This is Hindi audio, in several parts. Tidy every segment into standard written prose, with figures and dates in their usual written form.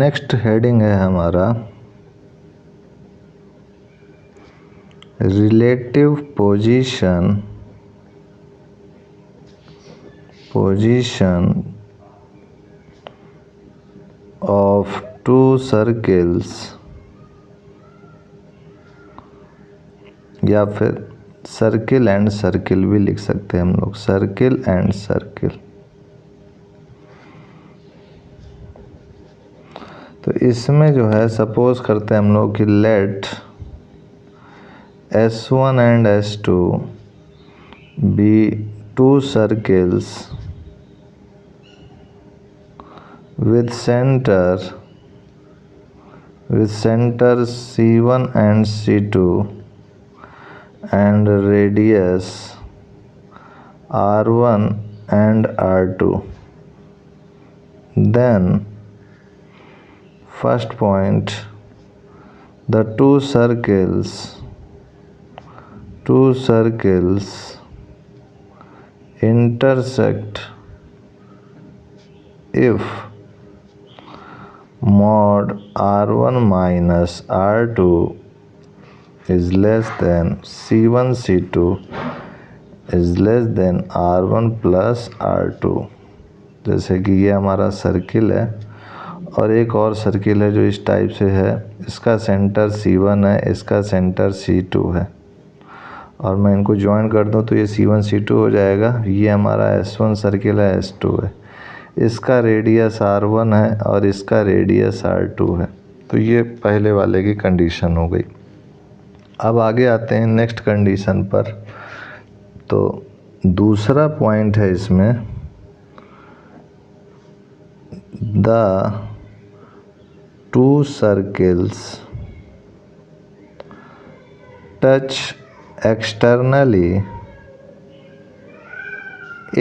नेक्स्ट हेडिंग है हमारा relative position of two circles, या फिर सर्किल एंड सर्किल भी लिख सकते हैं हम लोग, सर्किल एंड सर्किल। तो इसमें जो है सपोज करते हैं हम लोग कि let S1 and S2 be two circles with center C1 and C2 and radius R1 and R2. Then first point, the two circles intersect if mod R1 minus R2 is less than C1 C2 is less than R1 plus R2। जैसे कि ये हमारा सर्किल है और एक और सर्किल है जो इस टाइप से है, इसका सेंटर C1 है, इसका सेंटर C2 है, और मैं इनको ज्वाइन कर दूं तो ये C1 C2 हो जाएगा। ये हमारा S1 सर्किल है, S2 है, इसका रेडियस R1 है और इसका रेडियस R2 है। तो ये पहले वाले की कंडीशन हो गई। अब आगे आते हैं नेक्स्ट कंडीशन पर। तो दूसरा पॉइंट है इसमें, the two circles touch externally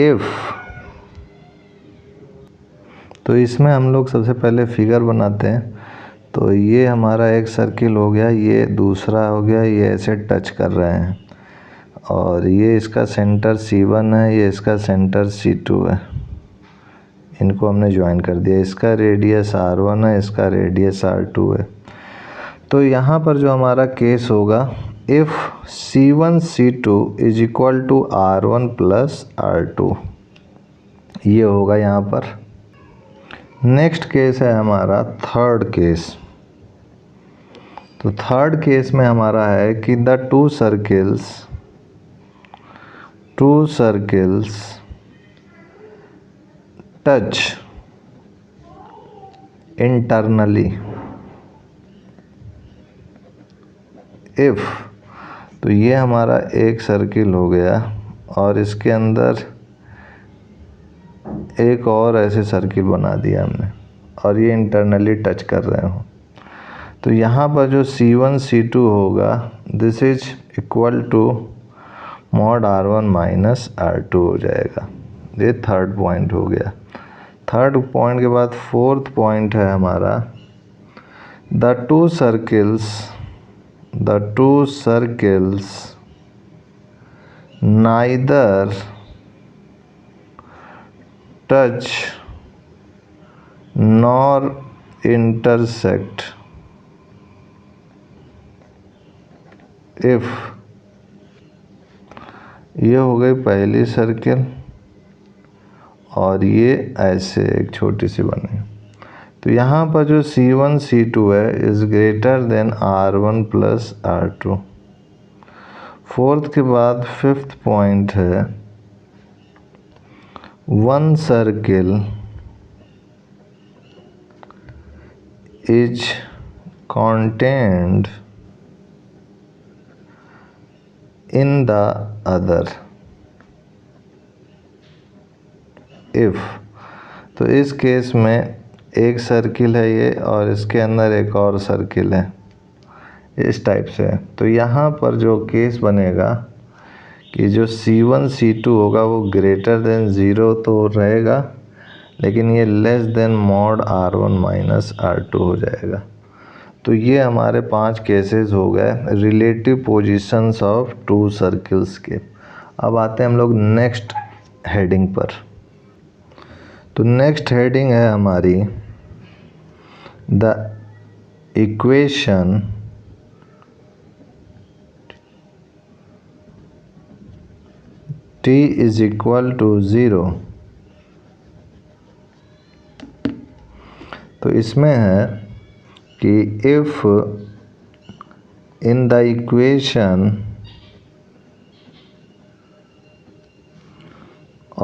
if. तो इसमें हम लोग सबसे पहले फिगर बनाते हैं। तो ये हमारा एक सर्किल हो गया, ये दूसरा हो गया, ये ऐसे टच कर रहे हैं, और ये इसका सेंटर C1 है, ये इसका सेंटर C2 है, इनको हमने ज्वाइन कर दिया। इसका रेडियस R1 है, इसका रेडियस R2 है। तो यहाँ पर जो हमारा केस होगा, if C1 C2 is equal to R1 plus R2, ये होगा यहाँ पर। नेक्स्ट केस है हमारा थर्ड केस। तो थर्ड केस में हमारा है कि the two circles touch internally if. तो ये हमारा एक सर्किल हो गया और इसके अंदर एक और ऐसे सर्किल बना दिया हमने, और ये इंटरनली टच कर रहे हो। तो यहाँ पर जो C1 C2 होगा, this is equal to mod R1 minus R2 हो जाएगा। ये थर्ड पॉइंट हो गया। थर्ड पॉइंट के बाद फोर्थ पॉइंट है हमारा, the two circles neither touch nor intersect if. ये हो गई पहली सर्किल और ये ऐसे एक छोटी सी बनी। तो यहाँ पर जो C1 C2 है is greater than R1 plus R2। Fourth के बाद फिफ्थ पॉइंट है, one circle is contained in the other if। तो इस केस में एक सर्किल है ये और इसके अंदर एक और सर्किल है, इस टाइप से। तो यहाँ पर जो केस बनेगा कि जो C1 C2 होगा वो ग्रेटर देन 0 तो रहेगा, लेकिन ये less than mod R1 minus R2 हो जाएगा। तो ये हमारे 5 केसेस हो गए relative positions of two circles के। अब आते हैं हम लोग नेक्स्ट हेडिंग पर। तो नेक्स्ट हेडिंग है हमारी the equation t is equal to 0, तो इसमें है कि if in the equation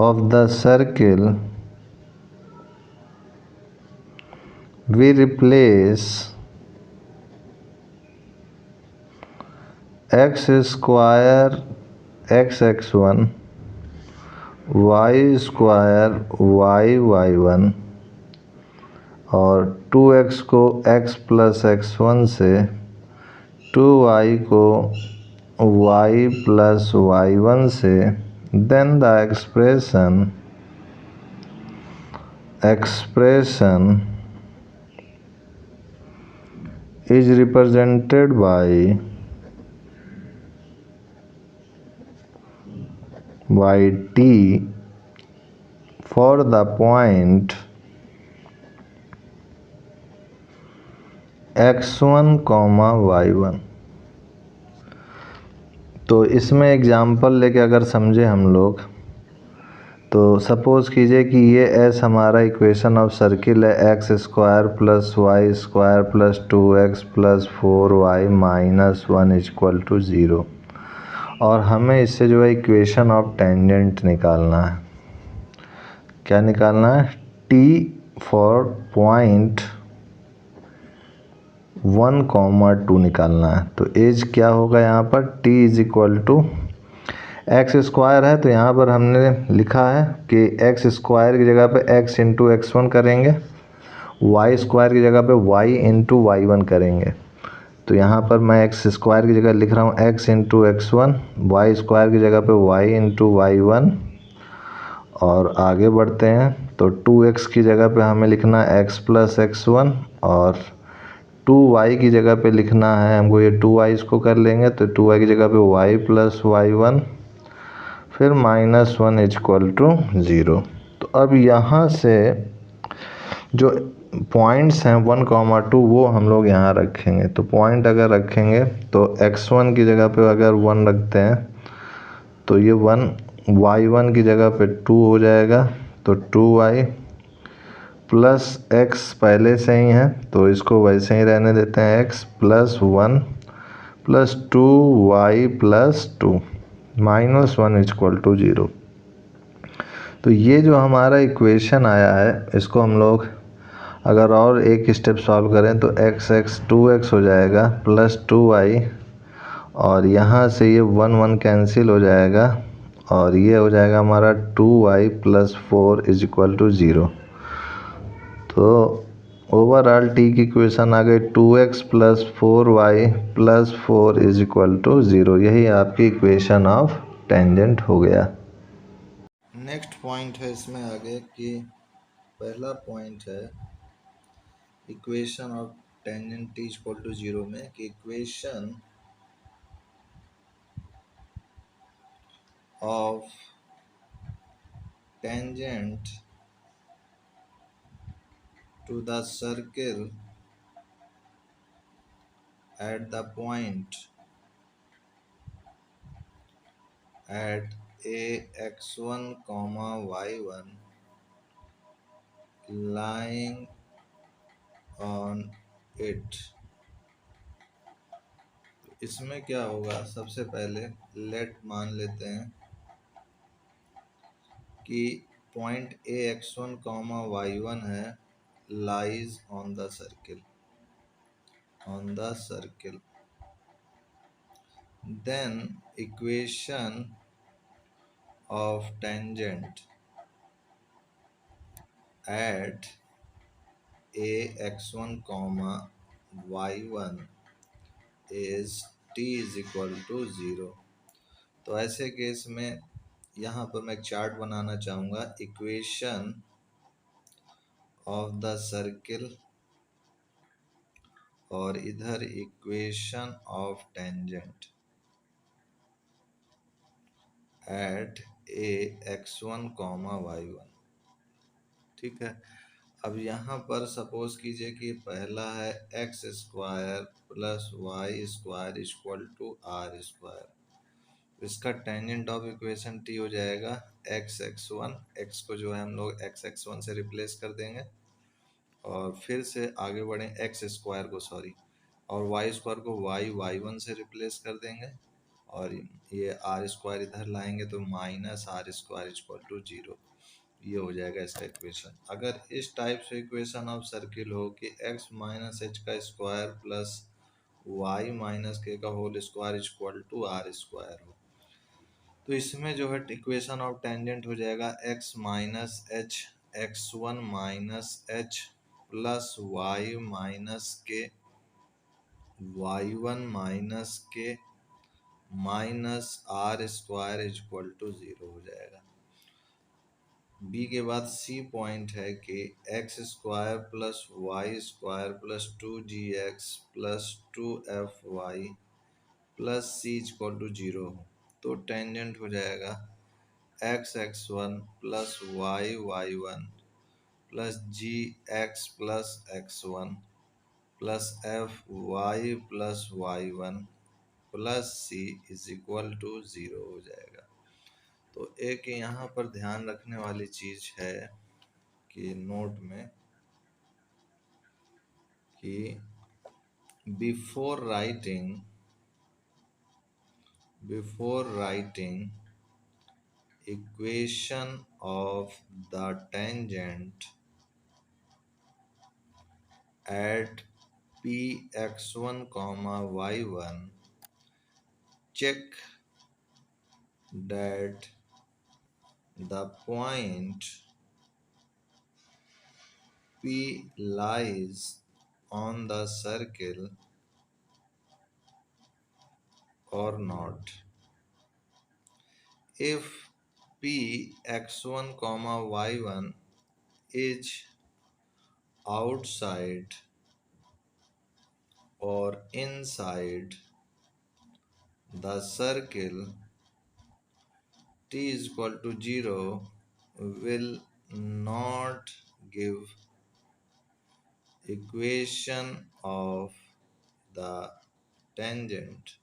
of the circle we replace x square x1 y square y1 और 2x को x प्लस x1 से 2y को y प्लस y1 से, then the expression is represented by t for the point x1, y1। तो इसमें एग्जाम्पल लेके अगर समझे हम लोग, तो सपोज़ कीजिए कि ये एस हमारा इक्वेशन ऑफ सर्किल है, x square plus y square plus 2x plus 4y minus 1 equal to 0, और हमें इससे जो है इक्वेशन ऑफ टेंजेंट निकालना है। क्या निकालना है? t फॉर पॉइंट 1, 2 निकालना है। तो एज क्या होगा यहाँ पर? t is equal to x square है, तो यहाँ पर हमने लिखा है कि एक्स स्क्वायर की जगह पे x इंटू x1 करेंगे, वाई स्क्वायर की जगह पे y इंटू y1 करेंगे। तो यहाँ पर मैं एक्स स्क्वायर की जगह लिख रहा हूँ x into x1, Y square की जगह पे y इंटू y1। और आगे बढ़ते हैं तो 2x की जगह पे हमें लिखना है x प्लस x1, और 2y की जगह पे लिखना है हमको, ये 2y इसको कर लेंगे तो 2y की जगह पे y प्लस y1, फिर माइनस 1 इक्वल टू 0। तो अब यहाँ से जो पॉइंट्स हैं 1, 2 वो हम लोग यहाँ रखेंगे। तो पॉइंट अगर रखेंगे तो x1 की जगह पे अगर 1 रखते हैं तो ये 1, y1 की जगह पे 2 हो जाएगा, तो 2y प्लस x पहले से ही है तो इसको वैसे ही रहने देते हैं, x plus 1 plus 2y plus 2 minus 1 equal to 0। तो ये जो हमारा इक्वेशन आया है, इसको हम लोग अगर और एक स्टेप सॉल्व करें तो x 2x हो जाएगा प्लस 2y, और यहाँ से ये 1 1 कैंसिल हो जाएगा, और ये हो जाएगा हमारा 2y plus 4 is equal to 0। तो ओवरऑल टी की इक्वेशन आ गई 2x plus 4y plus 4 is equal to 0। यही आपकी इक्वेशन ऑफ टेंजेंट हो गया। नेक्स्ट पॉइंट है इसमें आगे कि पहला पॉइंट है equation of tangent t equal to 0 में, कि equation of tangent to the circle at the point at a x1, y1 lying on it। इसमें क्या होगा, सबसे पहले लेट मान लेते हैं कि पॉइंट a x1, y1 है, lies on the circle, then equation of tangent at a x1, y1 is t is equal to 0। तो ऐसे केस में यहाँ पर मैं एक चार्ट बनाना चाहूँगा, इक्वेशन ऑफ द सर्किल और इधर equation of tangent at a x1, y1। ठीक है, अब यहाँ पर सपोज कीजिए कि पहला है x square plus y square equal to r square. इसका टेंजेंट ऑफ इक्वेशन टी हो जाएगा एक्स एक्स वन। एक्स को जो है हम लोग एक्स एक्स वन से रिप्लेस कर देंगे और फिर से आगे बढ़े एक्स स्क्वायर को सॉरी और वाई स्क्वायर को वाई वाई वन से रिप्लेस कर देंगे और ये आर स्क्वायर इधर लाएंगे तो minus r square equal to zero. ये हो जाएगा इसका इक्वेशन। अगर इस टाइप से इक्वेशन ऑफ सर्किल हो कि x माइनस एच का square plus y minus k का whole square equal to r square हो तो इसमें जो है इक्वेशन ऑफ टेंजेंट हो जाएगा x minus h x one minus h plus y minus k y one minus k minus r square equal to zero हो जाएगा। बी के बाद सी पॉइंट है कि x square plus y square plus two g x plus two f y plus c equal to zero हो तो टेंजेंट हो जाएगा x x one plus y y one plus g x plus x one plus f y plus y one plus c is equal to zero हो जाएगा। तो एक यहाँ पर ध्यान रखने वाली चीज़ है कि नोट में कि before writing equation of the tangent at px1 comma y1 check that the point P lies on the circle or not. If P x1 comma y1 is outside or inside the circle, t is equal to 0 will not give equation of the tangent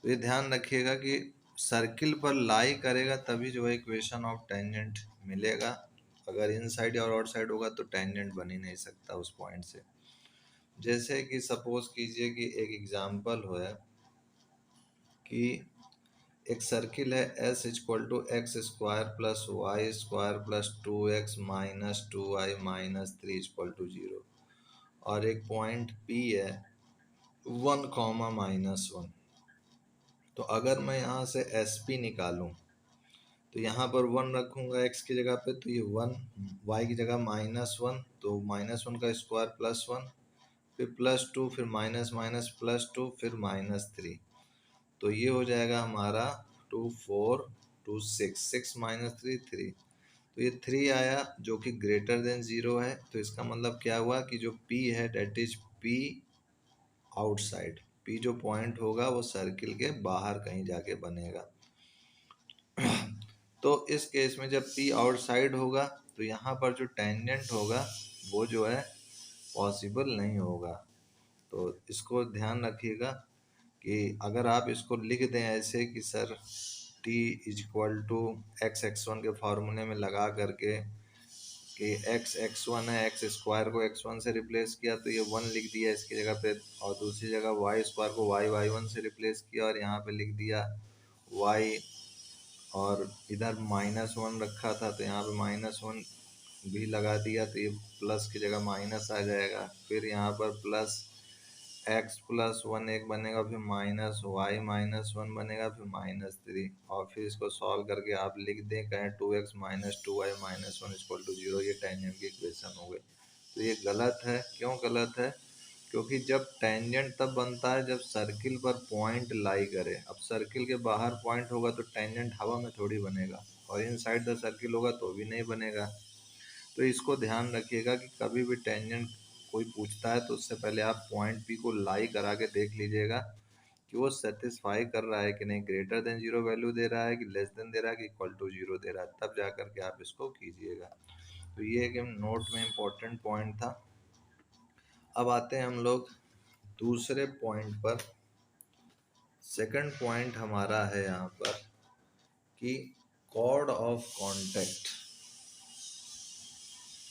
तो ये ध्यान रखिएगा कि सर्किल पर लाई करेगा तभी जो है इक्वेशन ऑफ टेंजेंट मिलेगा। अगर इनसाइड और आउटसाइड होगा तो टेंजेंट बन ही नहीं सकता उस पॉइंट से। जैसे कि सपोज कीजिए कि एक एग्जांपल हो है कि एक सर्किल है S equal to x square plus y square plus two x minus two y minus three equal to zero और एक पॉइंट पी है वन कॉमा माइनस वन। तो अगर मैं यहाँ से एस पी निकालूँ तो यहाँ पर वन रखूँगा एक्स की जगह पे तो ये वन, वाई की जगह माइनस वन तो माइनस वन का स्क्वायर प्लस वन फिर प्लस टू फिर माइनस माइनस प्लस टू फिर माइनस थ्री तो ये हो जाएगा हमारा two four two six, six minus three three तो ये थ्री आया जो कि ग्रेटर देन ज़ीरो है। तो इसका मतलब क्या हुआ कि जो P है that is P outside. P जो पॉइंट होगा वो सर्किल के बाहर कहीं जाके बनेगा। तो इस केस में जब P आउटसाइड होगा तो यहाँ पर जो टेंजेंट होगा वो जो है पॉसिबल नहीं होगा। तो इसको ध्यान रखिएगा कि अगर आप इसको लिख दें ऐसे कि sir t is equal to x x one के फार्मूले में लगा करके कि एक्स एक्स वन है एक्स स्क्वायर को एक्स वन से रिप्लेस किया तो ये वन लिख दिया इसकी जगह पे और दूसरी जगह वाई स्क्वायर को वाई वाई वन से रिप्लेस किया और यहाँ पे लिख दिया वाई और इधर माइनस वन रखा था तो यहाँ पे माइनस वन भी लगा दिया तो ये प्लस की जगह माइनस आ जाएगा। फिर यहाँ पर प्लस एक्स प्लस वन एक बनेगा फिर माइनस वाई माइनस वन बनेगा फिर माइनस थ्री और फिर इसको सॉल्व करके आप लिख दें कहें two x minus two y minus one equal to zero. ये टेंजेंट की इक्वेशन हो गई। तो ये गलत है। क्यों गलत है? क्योंकि जब टेंजेंट तब बनता है जब सर्किल पर पॉइंट लाई करे। अब सर्किल के बाहर पॉइंट होगा तो टेंजेंट हवा में थोड़ी बनेगा और इनसाइड द सर्किल होगा तो भी नहीं बनेगा। तो इसको ध्यान रखिएगा कि कभी भी टेंजेंट कोई पूछता है तो उससे पहले आप पॉइंट पी को लाई करा के देख लीजिएगा कि वो सेटिस्फाई कर रहा है कि नहीं, ग्रेटर देन जीरो वैल्यू दे रहा है कि लेस देन दे रहा है कि इक्वल टू जीरो दे रहा है, तब जा कर के आप इसको कीजिएगा। तो ये एक नोट में इम्पोर्टेंट पॉइंट था। अब आते हैं हम लोग दूसरे पॉइंट पर। सेकंड पॉइंट हमारा है यहाँ पर कि chord of contact,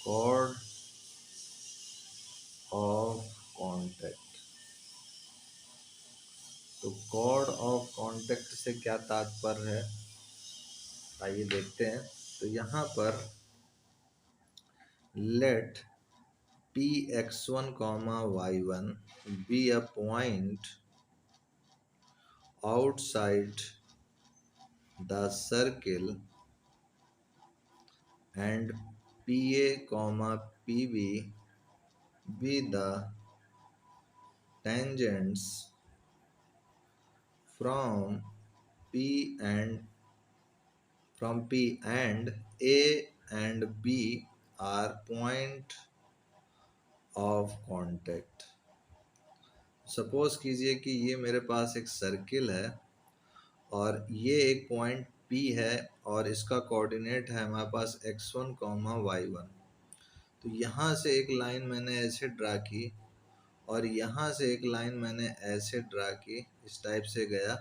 chord of contact. तो कॉर्ड ऑफ कॉन्टेक्ट से क्या तात्पर्य है, आइए देखते हैं। तो यहाँ पर late px1 y1 be a point outside the circle and pa pb be the tangents from p and a and b are point of contact। Suppose कीजिए कि ये मेरे पास एक सर्किल है और ये एक पॉइंट P है और इसका कोऑर्डिनेट है हमारे पास x1 y1। तो यहाँ से एक लाइन मैंने ऐसे ड्रा की और यहाँ से एक लाइन मैंने ऐसे ड्रा की, इस टाइप से गया,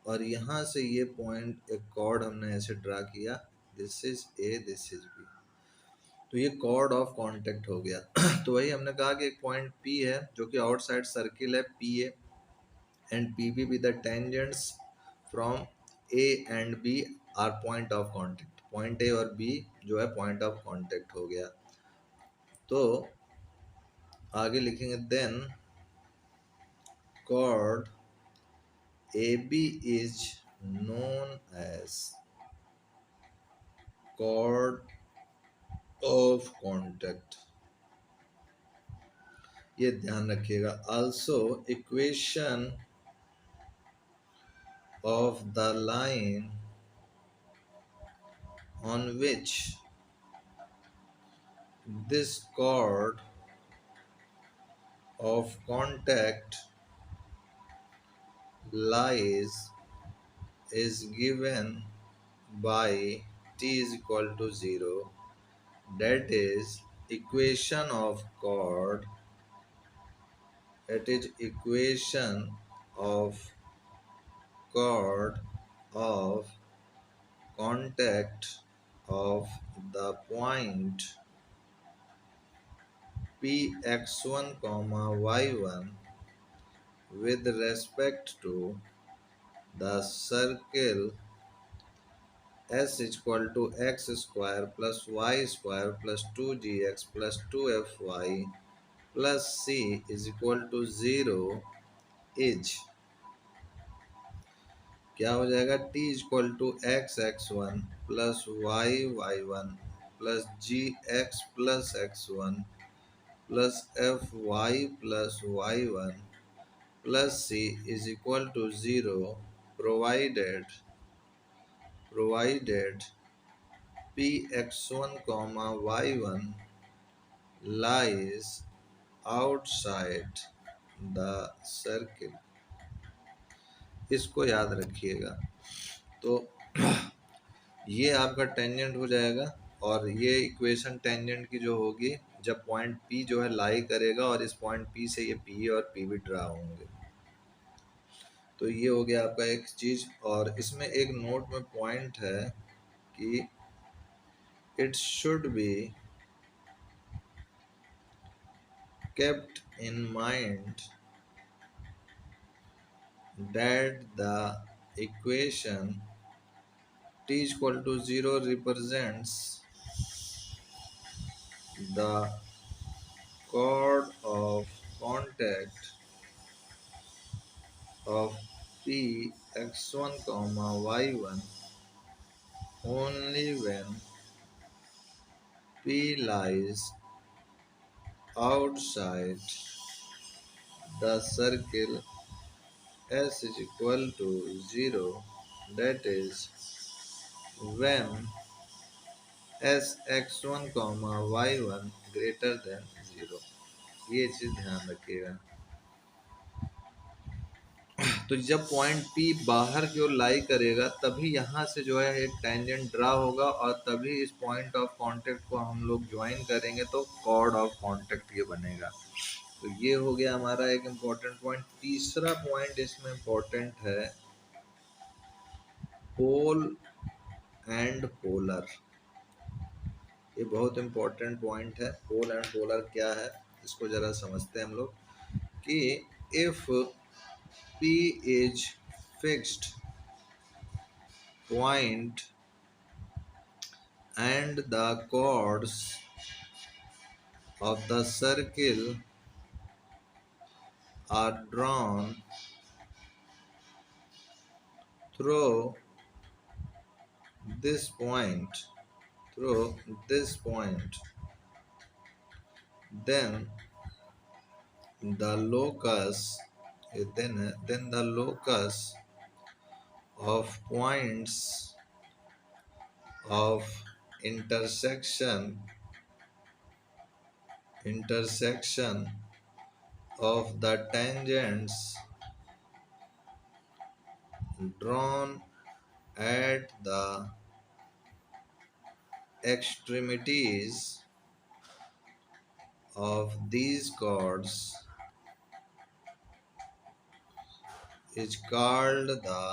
और यहाँ से ये पॉइंट एक कॉर्ड हमने ऐसे ड्रा किया, this is A this is B. तो ये कॉर्ड ऑफ कॉन्टेक्ट हो गया। तो वही हमने कहा कि एक पॉइंट P है जो कि आउटसाइड सर्किल है PA and PB with the tangents from A and B are point of contact। Point A और B जो है पॉइंट ऑफ कॉन्टेक्ट हो गया। तो आगे लिखेंगे then chord AB is known as chord of contact। ये ध्यान रखिएगा। also equation of the line on which this chord of contact lies is given by t is equal to 0, that is equation of chord, that is equation of chord of contact of the point px1 y1 with respect to the circle s is equal to x square plus y square plus 2gx plus 2fy plus c is equal to 0 is क्या हो जाएगा, t is equal to x x1 plus y y1 plus gx plus x1 plus fy plus y1 plus c is equal to 0 provided px1 y1 lies outside the circle। इसको याद रखिएगा। तो ये आपका टेंजेंट हो जाएगा और ये इक्वेशन टेंजेंट की जो होगी जब पॉइंट P जो है लाई करेगा और इस पॉइंट P से ये P और P भी ड्रा होंगे। तो ये हो गया आपका एक चीज़। और इसमें एक नोट में पॉइंट है कि it should be kept in mind that the equation t is equal to 0 represents the chord of contact of p x1 y1 only when p lies outside the circle s is equal to 0, that is when s x1 y1 greater than 0। ये चीज़ ध्यान रखिएगा। तो जब पॉइंट P बाहर की ओर लाई करेगा तभी यहाँ से जो है एक टेंजेंट ड्रा होगा और तभी इस पॉइंट ऑफ कांटेक्ट को हम लोग ज्वाइन करेंगे तो कॉर्ड ऑफ कांटेक्ट ये बनेगा। तो ये हो गया हमारा एक इम्पोर्टेंट पॉइंट। तीसरा पॉइंट इसमें इम्पोर्टेंट है पोल एंड पोलर। ये बहुत इम्पोर्टेंट पॉइंट है। पोल एंड पोलर क्या है इसको ज़रा समझते हैं हम लोग कि if P is fixed point and the chords of the circle are drawn through this point through this point, then the locus then the locus of points of intersection of the tangents drawn at the extremities of these chords is called the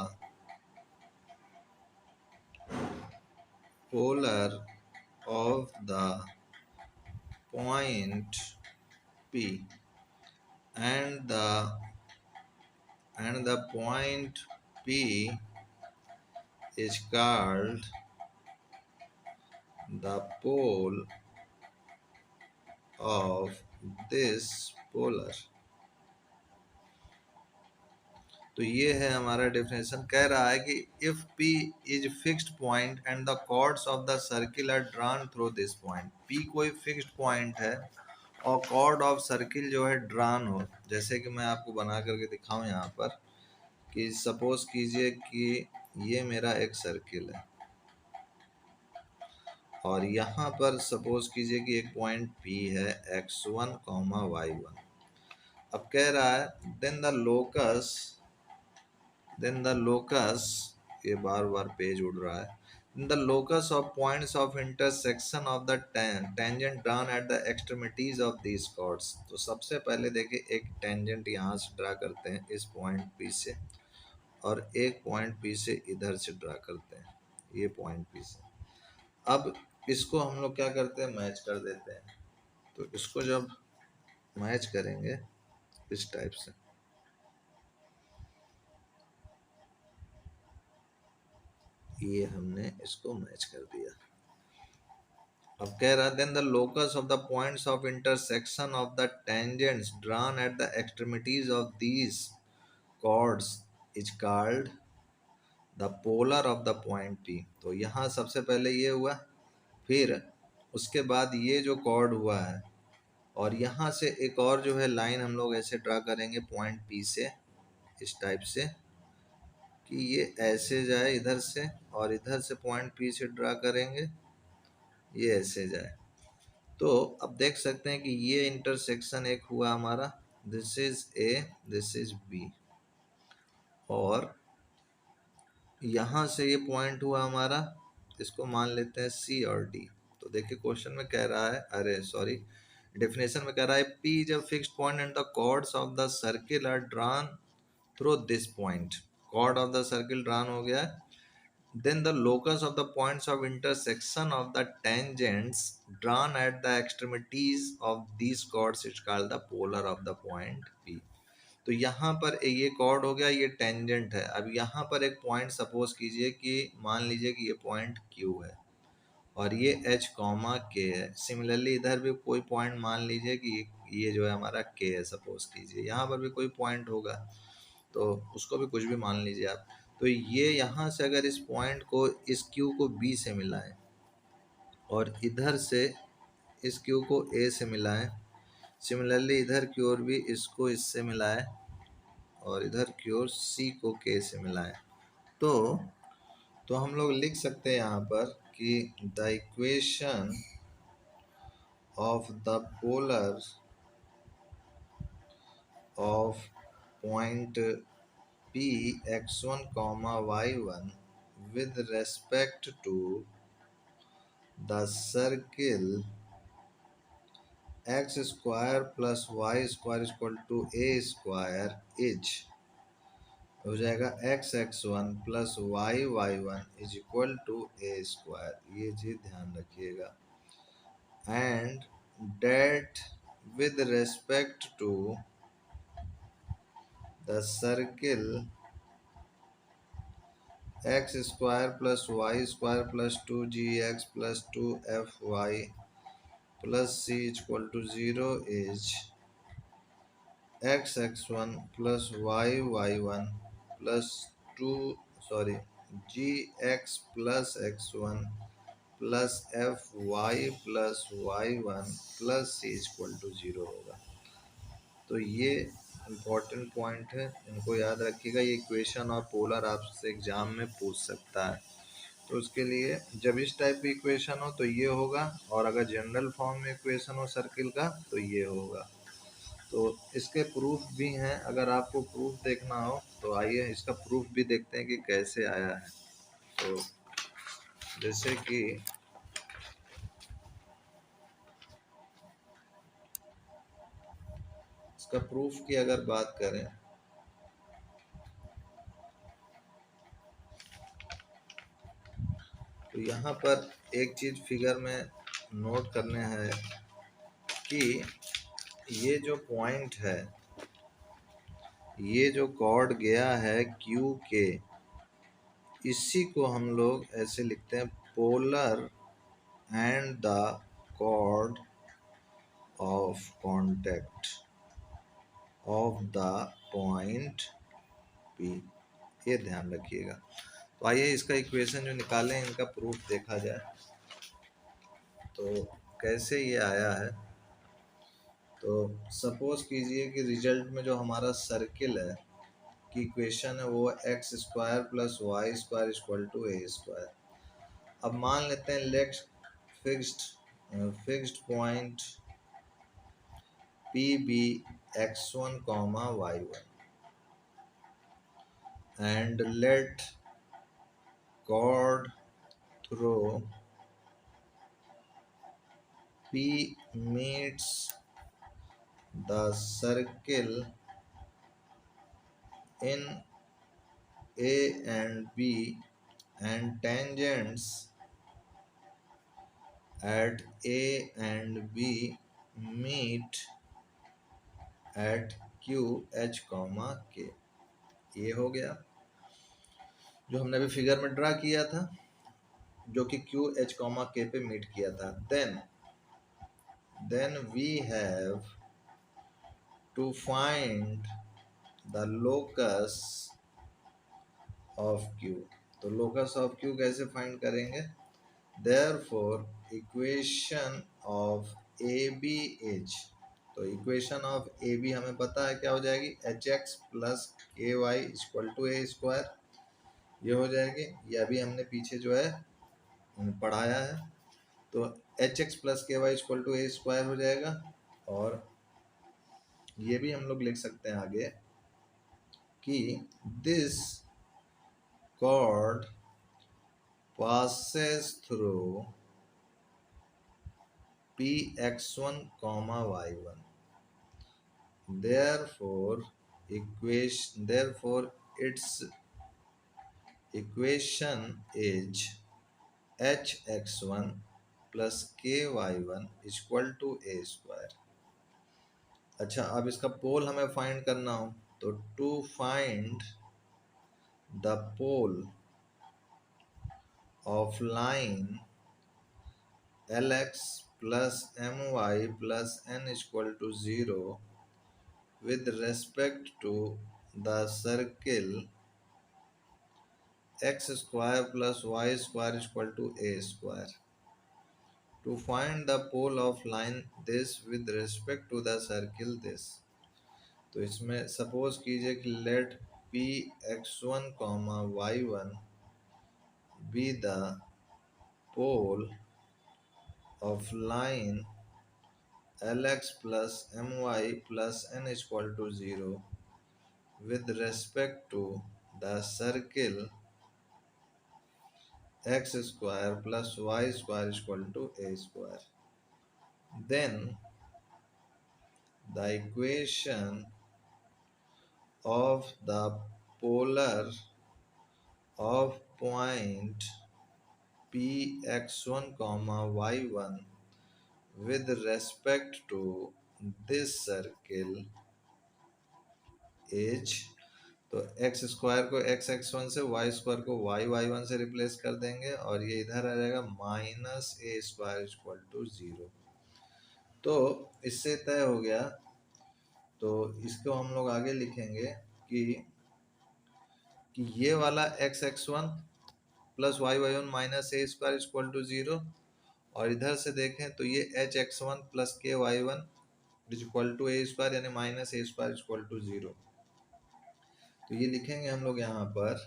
polar of the point P, and the point P is called the pole of this polar। तो ये है हमारा डेफिनेशन। कह रहा है कि if P is fixed point and the chords of the circle are drawn through this point. P कोई फिक्स्ड पॉइंट है और कॉर्ड ऑफ सर्किल जो है ड्रॉन हो। जैसे कि मैं आपको बना करके दिखाऊं यहाँ पर कि सपोज कीजिए कि ये मेरा एक सर्किल है और यहाँ पर सपोज कीजिए कि एक पॉइंट P है x1, y1। अब कह रहा है देन द लोकस, ये बार बार पेज उड़ रहा है। The locus of points of intersection of the tangent drawn at the extremities of these chords. तो सबसे पहले देखिए एक टेंजेंट यहाँ से ड्रा करते हैं इस पॉइंट P से, और एक पॉइंट P से इधर से ड्रा करते हैं ये पॉइंट P से। अब इसको हम लोग क्या करते हैं, मैच कर देते हैं। तो इसको जब मैच करेंगे इस टाइप से, ये हमने इसको मैच कर दिया। अब कह रहा then the locus of the points of intersection of the tangents drawn at the extremities of these chords is called the polar of the point P। तो यहाँ सबसे पहले ये हुआ, फिर उसके बाद ये जो कॉर्ड हुआ है, और यहाँ से एक और जो है लाइन हम लोग ऐसे ड्रा करेंगे पॉइंट P से इस टाइप से कि ये ऐसे जाए इधर से, और इधर से पॉइंट P से ड्रा करेंगे ये ऐसे जाए। तो अब देख सकते हैं कि ये इंटरसेक्शन एक हुआ हमारा, this is A, this is B, और यहाँ से ये पॉइंट हुआ हमारा, इसको मान लेते हैं C और D। तो देखिए क्वेश्चन में कह रहा है, अरे सॉरी डेफिनेशन में कह रहा है P is a fixed point and the chords of the circle are drawn through this point. Chord of the circle drawn हो गया है। Then the locus of the points of intersection of the tangents drawn at the extremities of these chords is called the polar of the point P। तो यहाँ पर ये कॉर्ड हो गया, ये टेंजेंट है। अब यहाँ पर एक पॉइंट सपोज कीजिए कि मान लीजिए कि ये पॉइंट Q है और ये H कॉमा K है। सिमिलरली इधर भी कोई पॉइंट मान लीजिए कि ये जो है हमारा K है सपोज कीजिए। यहाँ पर भी कोई पॉइंट होगा तो उसको भी कुछ भी मान लीजिए आप। तो ये यहाँ से अगर इस पॉइंट को, इस Q को B से मिलाएं और इधर से इस Q को A से मिलाएं, सिमिलरली इधर की ओर भी इसको इससे मिलाएं और इधर की ओर C को K से मिलाएं, तो हम लोग लिख सकते हैं यहाँ पर कि the equation of the polar of point p x1 comma y1 with respect to the circle x square plus y square is equal to a square is हो जाएगा x x one plus y y one is equal to a square. ये चीज ध्यान रखिएगा। And that with respect to the circle x square plus y square plus two g x plus two f y plus c equal to zero is x x one plus y y one plus two sorry g x one plus f y plus y one plus c equal to zero होगा। तो ये इम्पोर्टेंट पॉइंट है, इनको याद रखिएगा। ये इक्वेशन और पोलर आपसे एग्जाम में पूछ सकता है। तो उसके लिए जब इस टाइप की इक्वेशन हो तो ये होगा, और अगर जनरल फॉर्म में इक्वेशन हो सर्किल का तो ये होगा। तो इसके प्रूफ भी हैं, अगर आपको प्रूफ देखना हो तो आइए इसका प्रूफ भी देखते हैं कि कैसे आया है। तो जैसे कि इसका प्रूफ की अगर बात करें तो यहाँ पर एक चीज़ फिगर में नोट करने है कि ये जो पॉइंट है, ये जो कॉर्ड गया है क्यू के, इसी को हम लोग ऐसे लिखते हैं polar and the chord of contact of the point P. ये ध्यान रखिएगा। तो आइए इसका इक्वेशन जो निकालें इनका प्रूफ देखा जाए। तो कैसे ये आया है, तो सपोज कीजिए कि रिजल्ट में जो हमारा सर्किल है की इक्वेशन है वो x square plus y square equal to a square. अब मान लेते हैं let fixed point P be x one comma y one and let chord through P meets the circle in A and B and tangents at A and B meet at Q H comma K। ये हो गया जो हमने अभी फिगर में ड्रा किया था, जो कि Q H comma K पे मीट किया था। then we have to find the locus of Q। तो locus of Q कैसे फाइंड करेंगे? Therefore equation of A B is, तो इक्वेशन ऑफ ए बी हमें पता है क्या हो जाएगी, h x plus k y equal to a square. ये हो जाएगी, ये अभी हमने पीछे जो है पढ़ाया है। तो h x plus k y equal to a square हो जाएगा। और ये भी हम लोग लिख सकते हैं आगे कि this chord passes through px1 comma y1, therefore its equation is hx1 plus ky1 equal to a square। अच्छा, अब इसका पोल हमें फाइंड करना हो तो to find the pole of line lx plus my plus n equal to 0 with respect to the circle x square plus y square equal to a square। To find the pole of line this with respect to the circle this। तो इसमें सपोज कीजिए कि late p x1 comma y1 be the pole of line lx plus my plus n equal to 0 with respect to the circle x square plus y square is equal to a square. Then the equation of the polar of point px1 comma y1 with respect to this circle h, तो एक्स स्क्वायर को एक्स एक्स वन से, वाई स्क्वायर को वाई वाई वन से रिप्लेस कर देंगे और ये इधर आ जाएगा minus a square equal to 0। तो इससे तय हो गया। तो इसको हम लोग आगे लिखेंगे कि ये वाला x x one plus y y one minus a square equal to 0, और इधर से देखें तो ये h x one plus k y one equal to a square यानी minus a square equal to 0। तो ये लिखेंगे हम लोग यहाँ पर।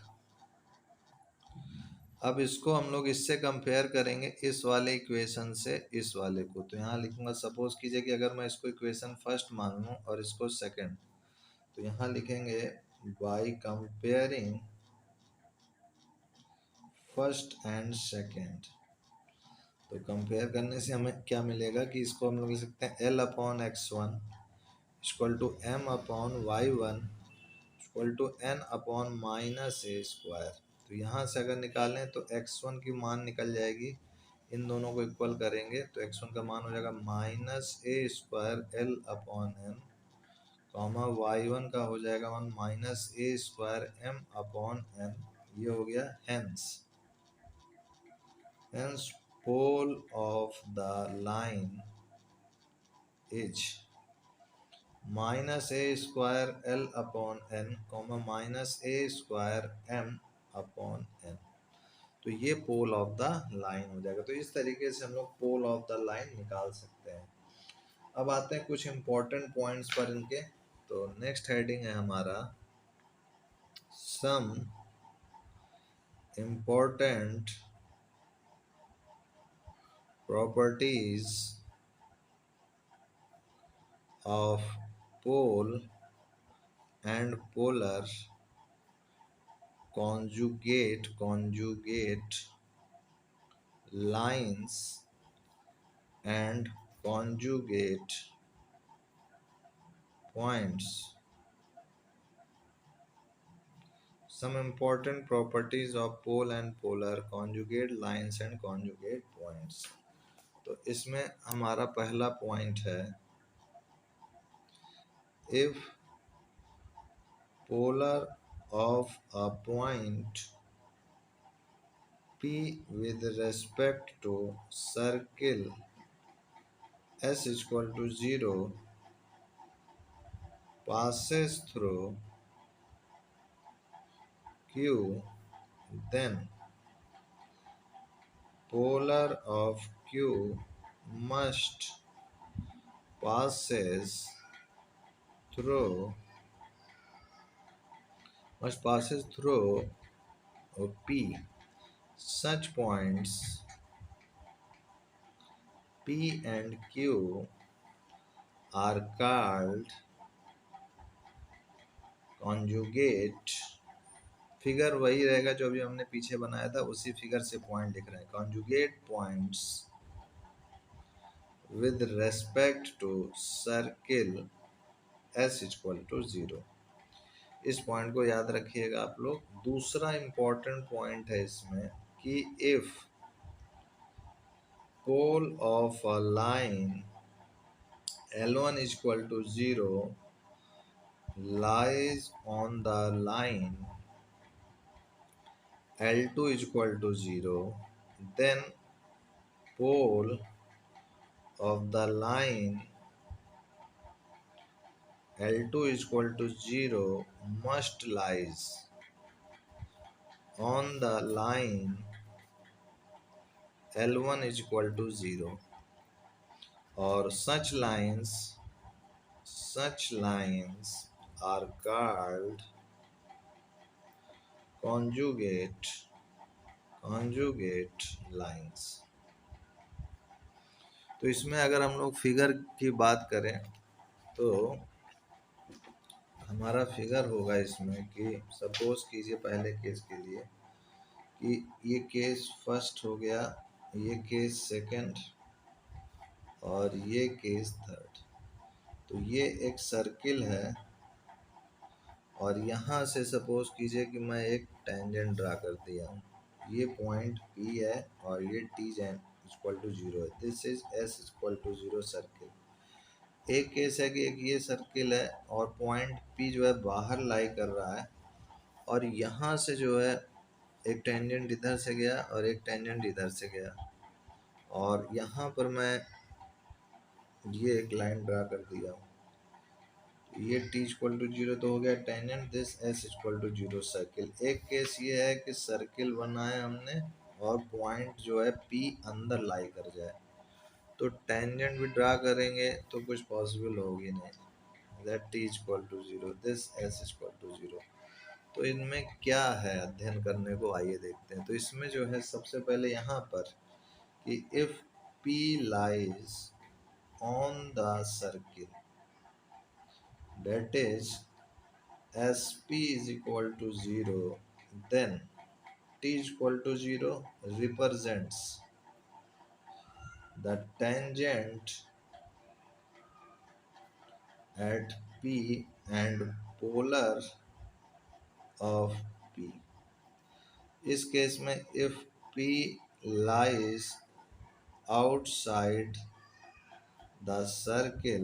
अब इसको हम लोग इससे कंपेयर करेंगे, इस वाले इक्वेशन से इस वाले को। तो यहाँ लिखूंगा, सपोज कीजिए कि अगर मैं इसको इक्वेशन फर्स्ट मान लूँ और इसको सेकंड, तो यहाँ लिखेंगे by comparing first and second. तो कंपेयर करने से हमें क्या मिलेगा कि इसको हम लोग लिख सकते हैं l upon x one equal to m upon y one equal to n upon minus a square. तो यहाँ से अगर निकालें तो x1 की मान निकल जाएगी, इन दोनों को इक्वल करेंगे तो x1 का मान हो जाएगा minus a square l upon n, comma y1 का हो जाएगा one minus a square m upon n. ये हो गया hence pole of the line is minus a square l upon n comma minus a square m upon n. तो ये पोल ऑफ द लाइन हो जाएगा। तो इस तरीके से हम लोग पोल ऑफ द लाइन निकाल सकते हैं। अब आते हैं कुछ इंपॉर्टेंट पॉइंट्स पर इनके। तो नेक्स्ट हेडिंग है हमारा some important properties of pole and polar conjugate lines and conjugate points. Some important properties of pole and polar, conjugate lines and conjugate points. तो इसमें हमारा पहला पॉइंट है, if polar of a point P with respect to circle S equal to 0 passes through Q, then polar of Q must passes through P. Such points P and Q are called conjugate। Figure वही रहेगा जो अभी हमने पीछे बनाया था, उसी फिगर से पॉइंट लिख रहे हैं। conjugate points with respect to circle S equal to 0। इस पॉइंट को याद रखिएगा आप लोग। दूसरा इंपॉर्टेंट पॉइंट है इसमें कि if pole of a line L1 is equal to 0 lies on the line L2 is equal to 0, then pole of the line L2 is equal to 0 must lies on the line L1 is equal to 0, or such lines are called conjugate lines। तो इसमें अगर हम लोग फिगर की बात करें तो हमारा फिगर होगा इसमें कि सपोज कीजिए पहले केस के लिए कि ये केस फर्स्ट हो गया, ये केस सेकंड और ये केस थर्ड। तो ये एक सर्किल है और यहाँ से सपोज कीजिए कि मैं एक टेंजेंट ड्रा कर दिया हूँ। ये पॉइंट P है और ये T इक्वल टू 0 है। This is S equal to 0 circle. एक केस है कि एक ये सर्किल है और पॉइंट P जो है बाहर लाई कर रहा है और यहाँ से जो है एक टेंजेंट इधर से गया और एक टेंजेंट इधर से गया और यहाँ पर मैं ये एक लाइन ड्रा कर दिया हूँ। ये T इक्वल टू 0 तो हो गया tangent this S equal to 0 circle. एक केस ये है कि सर्किल बनाया हमने और पॉइंट जो है P अंदर लाई कर जाए, तो टेंजेंट भी ड्रा करेंगे तो कुछ पॉसिबल होगी नहीं। That T equal to 0 this S equal to 0। तो इनमें क्या है अध्ययन करने को, आइए देखते हैं। तो इसमें जो है सबसे पहले यहाँ पर कि if P lies on the circle, that is SP is equal to 0, then T is equal to 0 represents the tangent at P and polar of P. इस केस में if P lies outside the circle,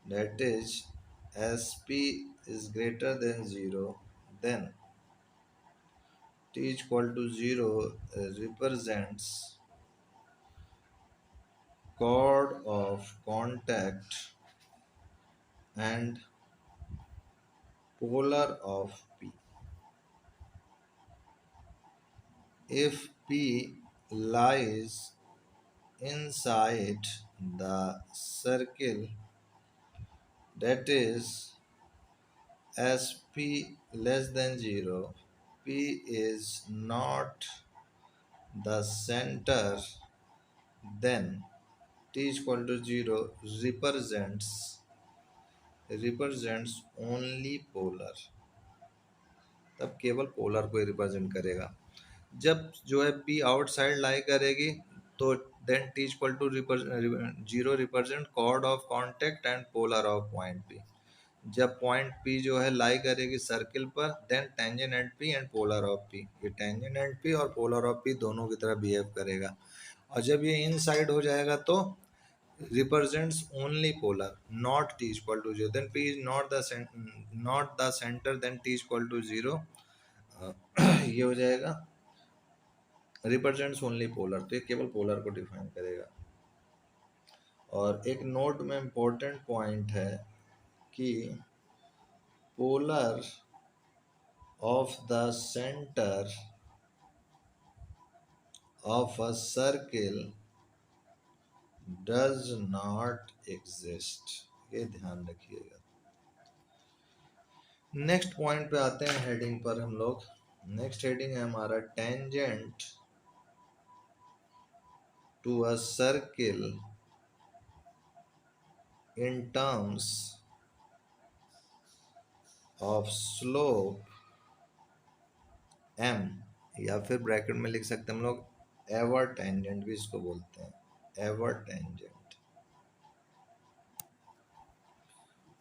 that is SP is greater than 0, then T is equal to 0 represents chord of contact and polar of P. If P lies inside the circle, that is SP less than 0, P is not the center, then T is equal to 0 represents only polar। तब केवल पोलर को रिप्रेजेंट करेगा। जब जो है P आउटसाइड लाई करेगी तो then T equal to 0 represent chord of contact and polar of point P। जब पॉइंट P जो है लाई करेगी सर्किल पर, then tangent at P and polar of P। ये टेंजेंट एट P और पोलर ऑफ P दोनों की तरह बिहेव करेगा। और जब ये इनसाइड हो जाएगा तो represents only polar, not T equal to 0, then P is not the center, then T equal to 0। ये हो जाएगा रिप्रेजेंट्स ओनली पोलर, तो ये केवल पोलर को डिफाइन करेगा। और एक नोट में इंपॉर्टेंट पॉइंट है कि polar of the centre of a circle does not exist, ये ध्यान रखिएगा। नेक्स्ट पॉइंट पे आते हैं, हेडिंग पर हम लोग। नेक्स्ट हेडिंग है हमारा tangent to a circle in terms of slope m, या फिर ब्रैकेट में लिख सकते हैं हम लोग एवर टेंजेंट भी इसको बोलते हैं, ever tangent.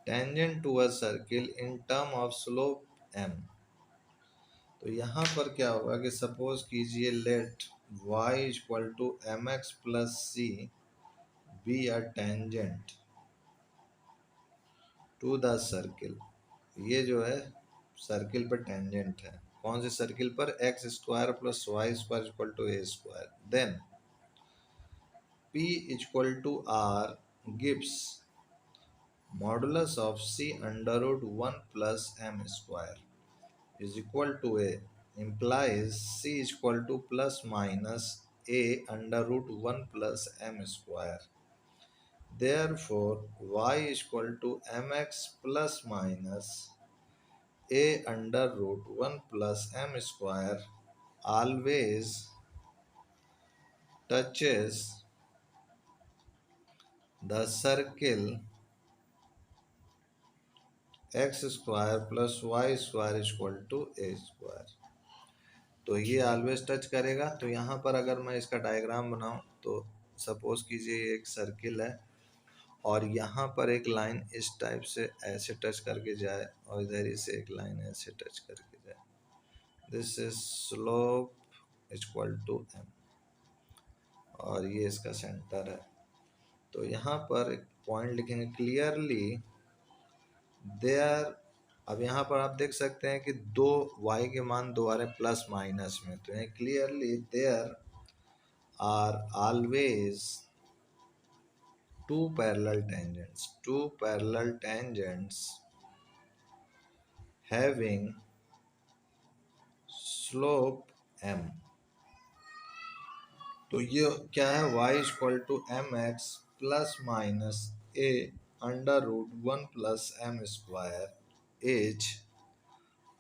Tangent to a circle in term of slope m। तो यहाँ पर क्या होगा कि सपोज कीजिए let y equal to mx plus c be a tangent to the circle. ये जो है सर्किल पर टेंजेंट है, कौन से सर्किल पर, x square plus y square equal to a square. Then P equal to R gives modulus of C under root 1 plus m square is equal to A implies C equal to plus minus A under root 1 plus m square. Therefore y equal to mx plus minus A under root 1 plus m square always touches the circle x square plus y square equal to a square. तो ये ऑलवेज टच करेगा। तो यहाँ पर अगर मैं इसका डायग्राम बनाऊँ तो सपोज कीजिए एक सर्किल है और यहाँ पर एक लाइन इस टाइप से ऐसे टच करके जाए और इधर ही से एक लाइन ऐसे टच करके जाए। This is slope equal to m और ये इसका सेंटर है। तो यहाँ पर एक पॉइंट लिखेंगे क्लियरली देयर। अब यहाँ पर आप देख सकते हैं कि दो y के मान दो आ रहे हैं प्लस माइनस में। तो यहाँ clearly there are always two parallel tangents having slope m। तो ये क्या है, y equal to m x plus minus a under root one plus m square is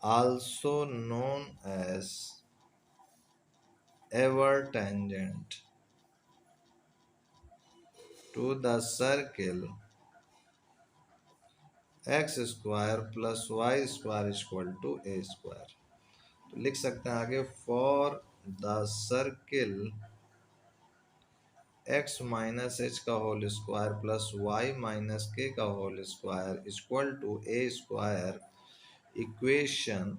also known as ever tangent to the circle x square plus y square equal to a square. तो लिख सकते हैं आगे for the circle x minus h का whole square plus y minus k का whole square equal to a square equation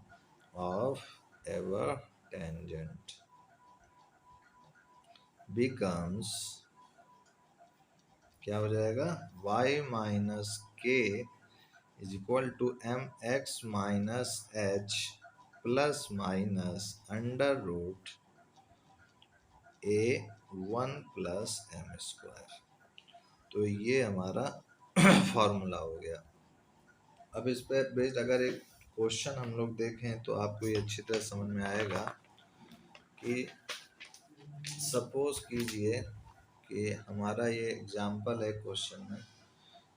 of ever tangent becomes क्या हो जाएगा, y माइनस के is equal to m x minus h plus minus under root a one plus m square. तो ये हमारा फॉर्मूला हो गया। अब इस पर बेस्ड अगर एक क्वेश्चन हम लोग देखें तो आपको ये अच्छी तरह समझ में आएगा कि सपोज कीजिए कि हमारा ये एग्जांपल है क्वेश्चन में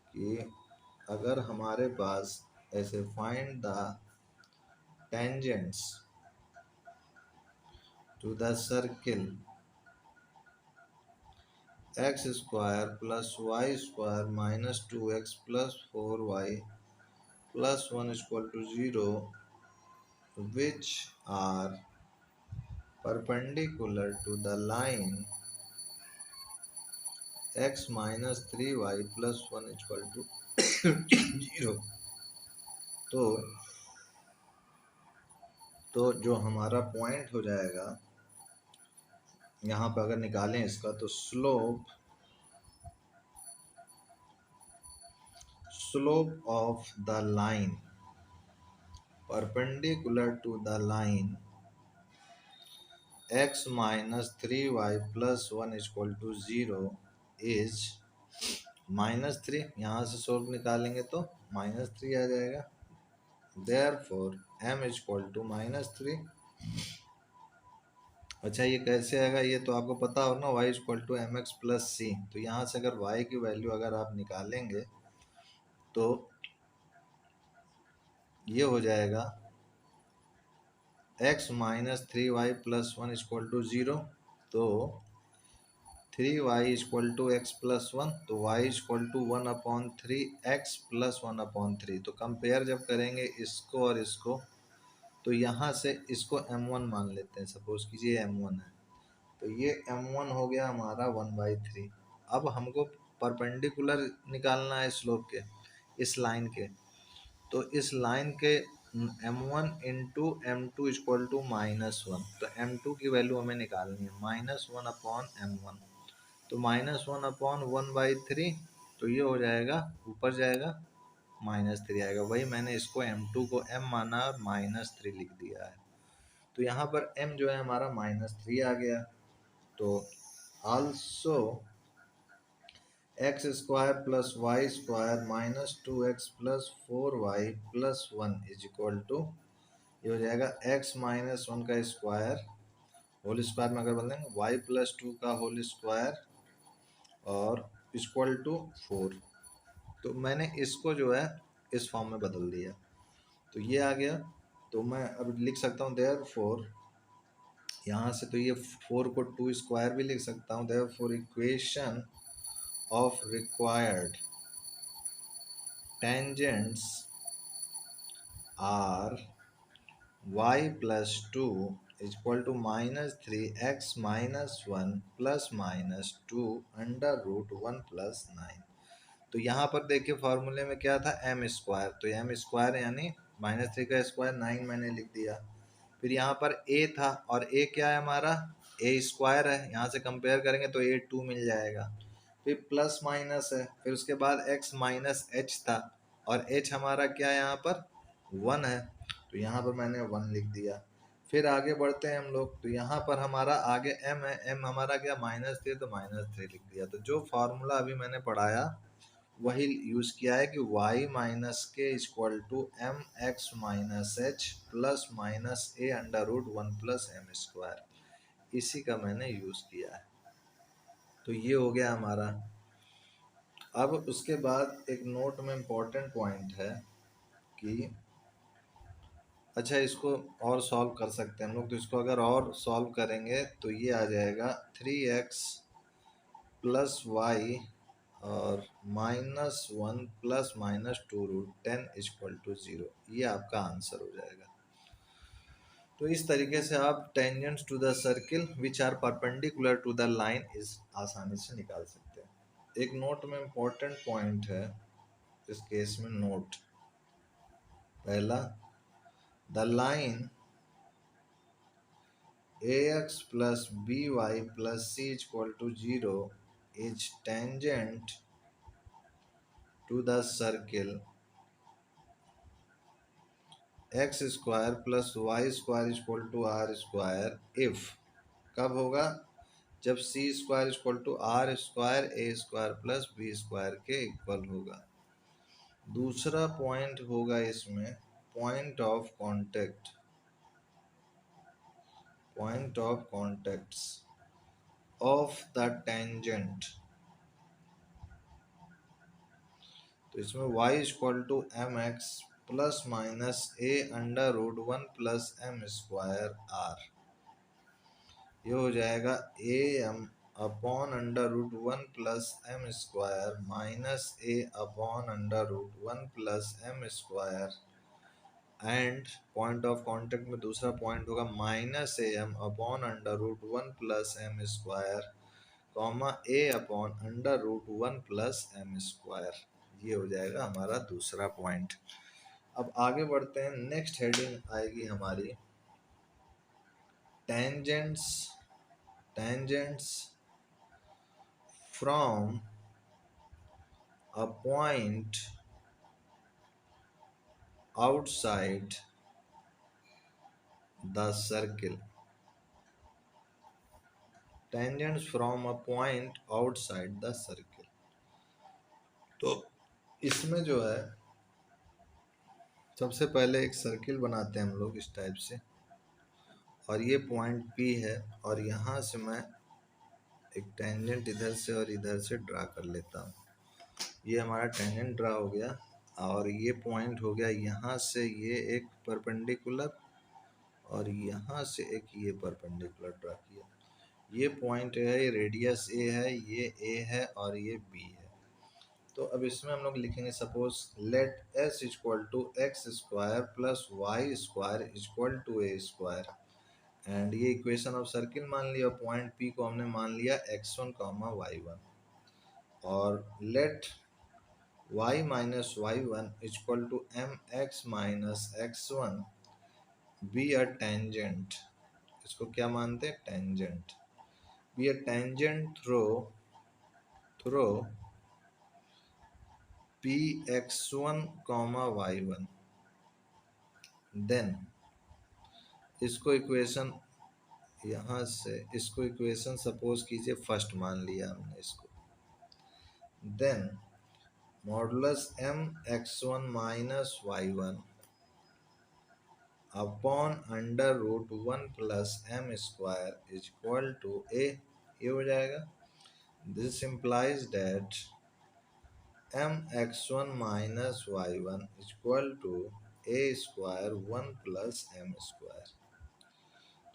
कि अगर हमारे पास ऐसे find the tangents to the circle x square plus y square minus two x plus four y plus one equal to zero which are perpendicular to the line x minus three y plus one equal to zero. तो जो हमारा पॉइंट हो जाएगा यहाँ पर अगर निकालें इसका तो slope of the line perpendicular to the line x minus three y plus one equal to zero is minus three. यहाँ से स्लोप निकालेंगे तो माइनस थ्री आ जाएगा। Therefore m equal to minus three. अच्छा ये कैसे आएगा, ये तो आपको पता हो ना, y equal to m x plus c. तो यहाँ से अगर y की वैल्यू अगर आप निकालेंगे तो ये हो जाएगा x minus three y plus one equal to zero. तो three y equal to x plus one, तो y equal to one upon three x plus one upon three. तो कंपेयर जब करेंगे इसको और इसको तो यहाँ से इसको m1 मान लेते हैं। सपोज कीजिए m1 है तो ये m1 हो गया हमारा वन बाई थ्री। अब हमको परपेंडिकुलर निकालना है स्लोप के इस लाइन के। तो इस लाइन के m1 into m two equal to minus one. तो m2 की वैल्यू हमें निकालनी है माइनस वन अपॉन m1। तो minus one upon one by three. तो ये हो जाएगा ऊपर जाएगा माइनस थ्री आएगा। वही मैंने इसको m2 को m माना और माइनस थ्री लिख दिया है। तो यहाँ पर m जो है हमारा माइनस थ्री आ गया। तो also x square plus y square minus two x plus four y plus one is equal to ये हो जाएगा एक्स माइनस वन का स्क्वायर होल स्क्वायर में अगर बदल देंगे वाई प्लस टू का होल स्क्वायर और इक्वल टू फोर। तो मैंने इसको जो है इस फॉर्म में बदल दिया तो ये आ गया। तो मैं अब लिख सकता हूँ देयरफॉर यहाँ से तो ये फोर को टू स्क्वायर भी लिख सकता हूँ। Therefore equation of required tangents are y plus two is equal to minus three x minus one plus minus two under root one plus nine. तो यहाँ पर देखिए फॉर्मूले में क्या था, एम स्क्वायर, तो एम स्क्वायर यानी माइनस थ्री का स्क्वायर, नाइन मैंने लिख दिया। फिर यहाँ पर ए था, और ए क्या है हमारा, ए स्क्वायर है, यहाँ से कंपेयर करेंगे तो ए टू मिल जाएगा। फिर प्लस माइनस है, फिर उसके बाद एक्स माइनस एच था, और एच हमारा क्या है यहाँ पर, वन है, तो यहाँ पर मैंने वन लिख दिया। फिर आगे बढ़ते हैं हम लोग, तो यहाँ पर हमारा आगे एम है, एम हमारा क्या माइनस थ्री, तो माइनस थ्री लिख दिया। तो जो फार्मूला अभी मैंने पढ़ाया वही यूज किया है कि y minus k equal to m x minus h plus minus a under root one plus m square, इसी का मैंने यूज किया है। तो ये हो गया हमारा। अब उसके बाद एक नोट में इम्पोर्टेंट पॉइंट है कि अच्छा इसको और सॉल्व कर सकते हैं हम लोग, तो इसको अगर और सॉल्व करेंगे तो ये आ जाएगा थ्री एक्स प्लस वाई और minus one plus minus two root ten equal to zero, ये आपका आंसर हो जाएगा। तो इस तरीके से आप tangents to the circle which are perpendicular to the line इस आसानी से निकाल सकते हैं। एक नोट में इम्पोर्टेंट पॉइंट है इस केस में, नोट पहला, the line a x plus b y plus c equal to zero is tangent to the circle x square plus y square equal to r square if, कब होगा, जब c square equal to r square a square plus b square के इक्वल होगा। दूसरा पॉइंट होगा इसमें point of contact, point of contacts of the tangent. तो इसमें y equal to m x plus minus a under root one plus m square are, ये हो जाएगा a m upon under root one plus m square minus a upon under root one plus m square, and point of contact में दूसरा पॉइंट होगा minus a m upon under root one plus m square comma a upon under root one plus m square, ये हो जाएगा हमारा दूसरा पॉइंट। अब आगे बढ़ते हैं, नेक्स्ट हेडिंग आएगी हमारी tangents, tangents from a point outside the circle, tangents from a point outside the circle। तो इसमें जो है सबसे पहले एक सर्किल बनाते हैं हम लोग इस टाइप से, और ये पॉइंट P है, और यहाँ से मैं एक टेंजेंट इधर से और इधर से ड्रा कर लेता हूँ। ये हमारा टेंजेंट ड्रा हो गया, और ये पॉइंट हो गया यहाँ से ये एक परपेंडिकुलर, और यहाँ से एक ये परपेंडिकुलर ड्रा किया। ये पॉइंट है, ये रेडियस ए है, ये ए है और ये बी है। तो अब इसमें हम लोग लिखेंगे suppose let s equal to x square plus y square equal to a square, and ये इक्वेशन ऑफ सर्किल मान लिया, पॉइंट पी को हमने मान लिया x1 कॉमा y1, और let y minus y1 equal to m x minus x1 be a tangent, इसको क्या मानते हैं, tangent, be a tangent through p x1 comma y1, then इसको इक्वेशन, यहाँ से इसको इक्वेशन सपोज कीजिए फर्स्ट मान लिया हमने इसको, then modulus m x1 minus y1 upon under root one plus m square is equal to a, ये हो जाएगा। This implies that m x1 minus y1 equal to a square one plus m square.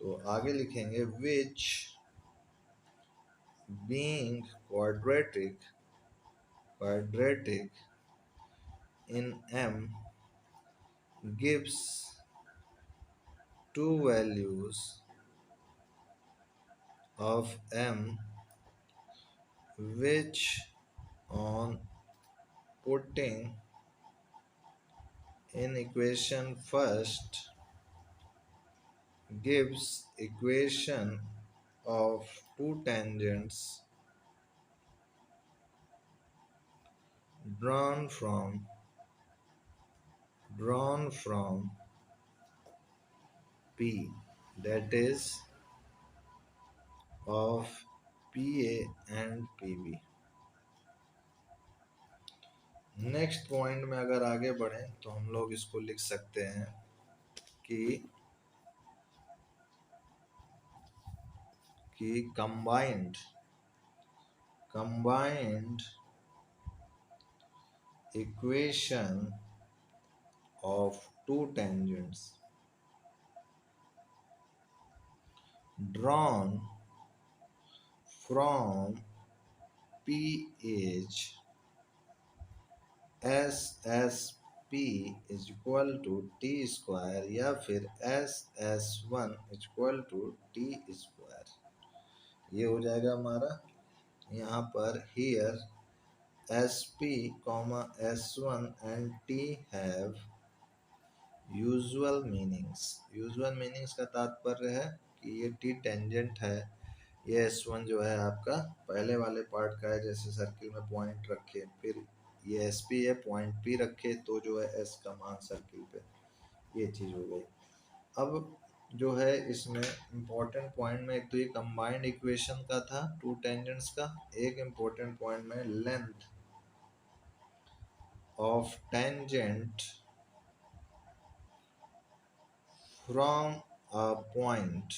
तो आगे लिखेंगे which being quadratic in m gives two values of m, which on putting in equation first gives equation of two tangents drawn from P, that is of PA and PB। Next point में अगर आगे बढ़ें तो हम लोग इसको लिख सकते हैं कि combined equation of to tangents drawn from PH SSP is equal to T square या फिर SS1 equal to T square. ये हो जाएगा हमारा यहाँ पर here SP, S1 and T have usual meanings का तात्पर्य है कि ये T टेंजेंट है, ये S1 जो है आपका पहले वाले पार्ट का है, जैसे सर्किल में पॉइंट रखे, फिर ये SP है पॉइंट P रखे तो जो है S का मान सर्किल पे, ये चीज़ हो गई। अब जो है इसमें इम्पोर्टेंट पॉइंट में एक तो ये कंबाइंड इक्वेशन का था टू टेंजेंट्स का, एक इम्पोर्टेंट पॉइंट में length of tangent from a point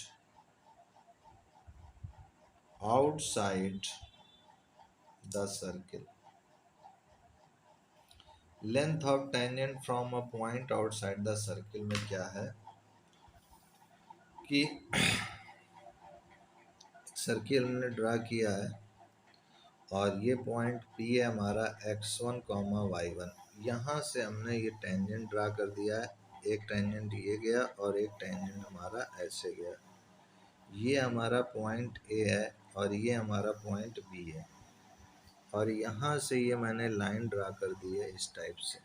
outside the circle. Length of tangent from a point outside the circle में क्या है कि सर्किल हमने ड्रा किया है और ये पॉइंट P है हमारा x1, y1। यहाँ से हमने ये टेंजेंट ड्रा कर दिया है, एक टेंजेंट ये गया और एक टेंजेंट हमारा ऐसे गया। ये हमारा पॉइंट A है और ये हमारा पॉइंट B है, और यहाँ से ये मैंने लाइन ड्रा कर दी है इस टाइप से,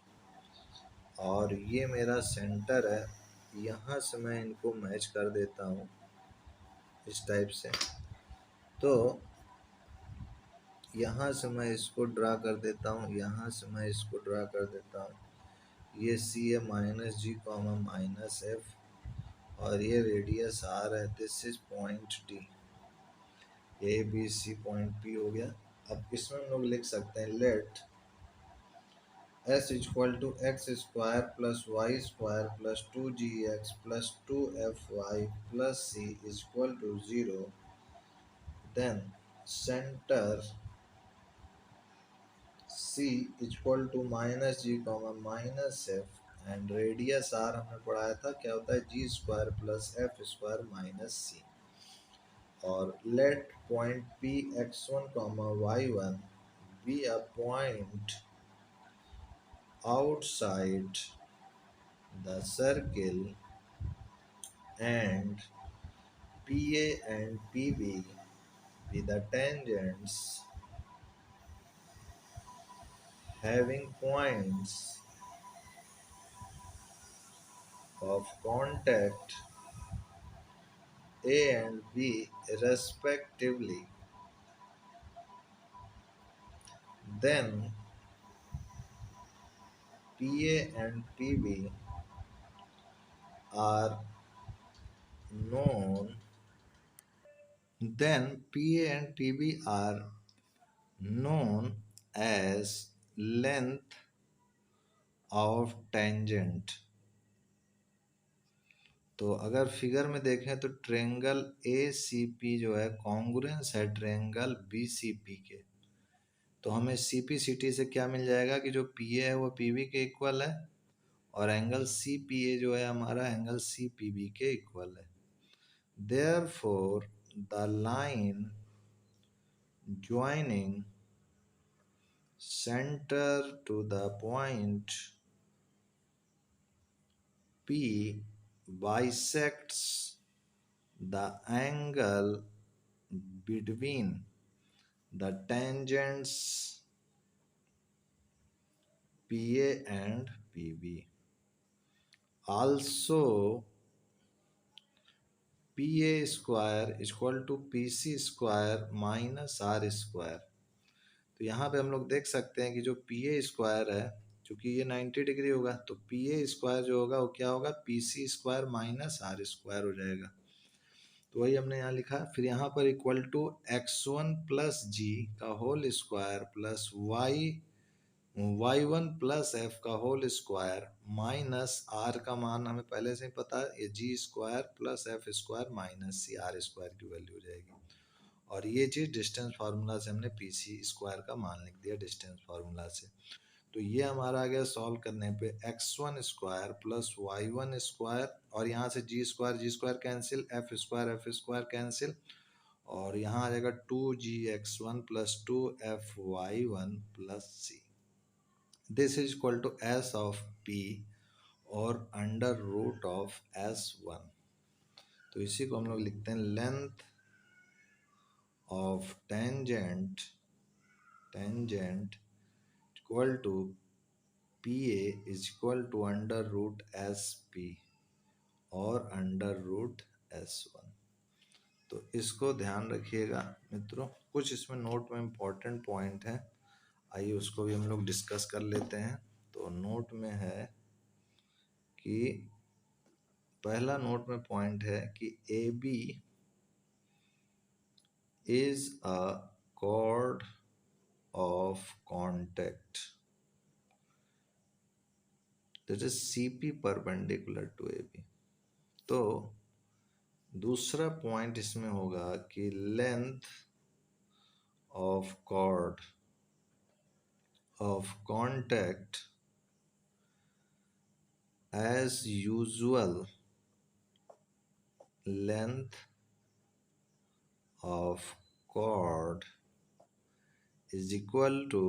और ये मेरा सेंटर है। यहाँ से मैं इनको मैच कर देता हूँ इस टाइप से, तो यहाँ से मैं इसको ड्रा कर देता हूँ, यहाँ से मैं इसको ड्रा कर देता हूँ। ये C है -G, -F, और ये रेडियस R है, this is point D। ABC point P हो गया। अब इसमें हम लोग लिख सकते हैं let S equal to x square plus y square plus 2gx plus 2fy plus C is equal to 0। Then center C equal to -G, -F, and radius R हमने पढ़ाया था क्या होता है, G square plus F square minus C। और let point P x1, y1 be a point outside the circle and PA and PB be the tangents having points of contact A and B respectively. Then PA and PB are known then PA and PB are known as length of tangent। तो अगर फिगर में देखें तो ट्रेंगल ACP जो है कॉन्ग्रुएंस है ट्रेंगल BCP के, तो हमें CPCT से क्या मिल जाएगा कि जो PA है वो PB के इक्वल है, और एंगल CPA जो है हमारा एंगल CPB के इक्वल है। Therefore the line joining center to the point P bisects the angle between the tangents PA and PB. Also, PA square equal to PC square minus R square. तो यहाँ पे हम लोग देख सकते हैं कि जो PA स्क्वायर है, चूंकि ये 90 डिग्री होगा, तो PA स्क्वायर जो होगा वो क्या होगा, PC square minus R square हो जाएगा। तो वही हमने यहाँ लिखा। फिर यहाँ पर equal to x1 plus g का whole square plus y1 plus f का होल स्क्वायर माइनस आर का मान हमें पहले से ही पता है, ये g square plus f square minus c r square की वैल्यू हो जाएगी। और ये चीज़ डिस्टेंस फार्मूला से हमने पी सी स्क्वायर का मान लिख दिया डिस्टेंस फार्मूला से। तो ये हमारा आ गया सॉल्व करने पे x1 square plus y1 square, और यहाँ से g square cancel, f square cancel, और यहाँ आ जाएगा 2gx1 plus 2fy1 plus c. This is equal to S of P और अंडर रूट ऑफ S1। तो इसी को हम लोग लिखते हैं length of tangent equal to PA is equal to under root SP और अंडर रूट S1। तो इसको ध्यान रखिएगा मित्रों। कुछ इसमें नोट में इम्पोर्टेंट पॉइंट है, आइए उसको भी हम लोग डिस्कस कर लेते हैं। तो नोट में है कि पहला नोट में पॉइंट है कि AB is a chord of contact that is CP perpendicular to AB। तो दूसरा पॉइंट इसमें होगा कि length of chord of contact as usual, length of chord is equal to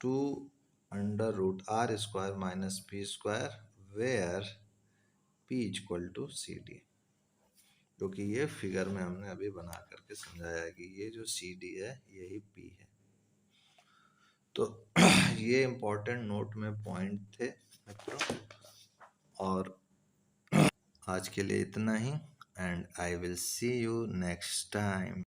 2 under root R square minus P square, where P equal to CD। क्योंकि ये फिगर में हमने अभी बना करके समझाया है कि ये जो CD है यही P है। तो ये इम्पोर्टेंट नोट में पॉइंट थे मित्रों, और आज के लिए इतना ही, and I will see you next time.